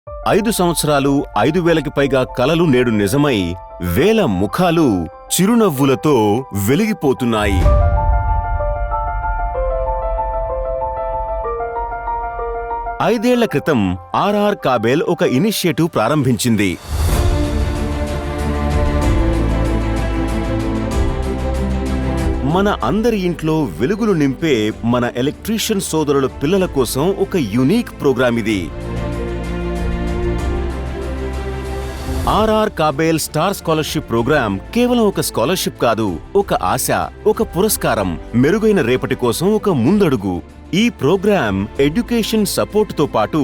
5 సంవత్సరాలు 5,000కి పైగా కలలు నేడు నిజమై వేల ముఖాలు చిరునవ్వులతో వెలిగిపోతున్నాయి. ఐదేళ్ల క్రితం ఆర్ఆర్ కాబేల్ ఒక ఇనిషియేటివ్ ప్రారంభించింది. మన అందరి ఇంట్లో వెలుగులు నింపే మన ఎలక్ట్రీషియన్ సోదరుల పిల్లల కోసం ఒక యూనిక్ ప్రోగ్రామ్ ఇది. ఆర్ఆర్ కాబేల్ స్టార్ స్కాలర్షిప్ ప్రోగ్రాం కేవలం ఒక స్కాలర్షిప్ కాదు, ఒక ఆశ, ఒక పురస్కారం, మెరుగైన రేపటి కోసం ఒక ముందడుగు. ఈ ప్రోగ్రాం ఎడ్యుకేషన్ సపోర్టుతో పాటు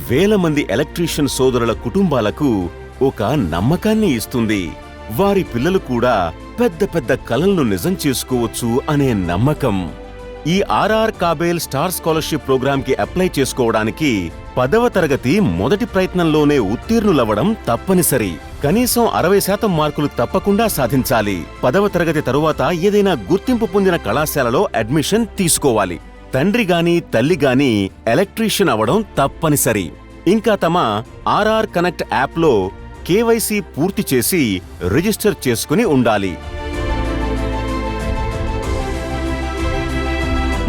వేల మంది ఎలక్ట్రీషియన్ సోదరుల కుటుంబాలకు ఒక నమ్మకాన్ని ఇస్తుంది. వారి పిల్లలు కూడా పెద్ద పెద్ద కలలను నిజం చేసుకోవచ్చు అనే నమ్మకం. ఈ ఆర్ఆర్ కాబేల్ స్టార్ స్కాలర్షిప్ ప్రోగ్రాంకి అప్లై చేసుకోవడానికి 10వ తరగతి మొదటి ప్రయత్నంలోనే ఉత్తీర్ణులవ్వడం తప్పనిసరి. కనీసం 60% మార్కులు తప్పకుండా సాధించాలి. 10వ తరగతి తరువాత ఏదైనా గుర్తింపు పొందిన కళాశాలలో అడ్మిషన్ తీసుకోవాలి. తండ్రి గాని తల్లి గాని ఎలక్ట్రీషియన్ అవ్వడం తప్పనిసరి. ఇంకా తమ ఆర్ఆర్ కనెక్ట్ యాప్లో కేవైసీ పూర్తి చేసి రిజిస్టర్ చేసుకుని ఉండాలి.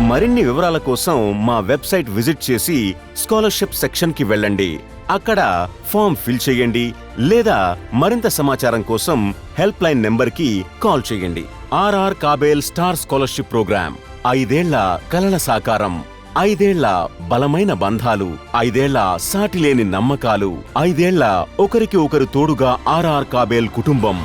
మరిన్ని వివరాల కోసం మా వెబ్సైట్ విజిట్ చేసి స్కాలర్షిప్ సెక్షన్కి వెళ్ళండి. అక్కడ ఫామ్ ఫిల్ చేయండి లేదా మరింత సమాచారం కోసం హెల్ప్ లైన్ నెంబర్కి కాల్ చేయండి. ఆర్ఆర్ కాబేల్ స్టార్ స్కాలర్షిప్ ప్రోగ్రాం 5 ఏళ్ల కలల సాకారం, 5 ఏళ్ల బలమైన బంధాలు, 5 ఏళ్ల సాటిలేని నమ్మకాలు, 5 ఏళ్ల ఒకరికి ఒకరు తోడుగా ఆర్ఆర్ కాబేల్ కుటుంబం.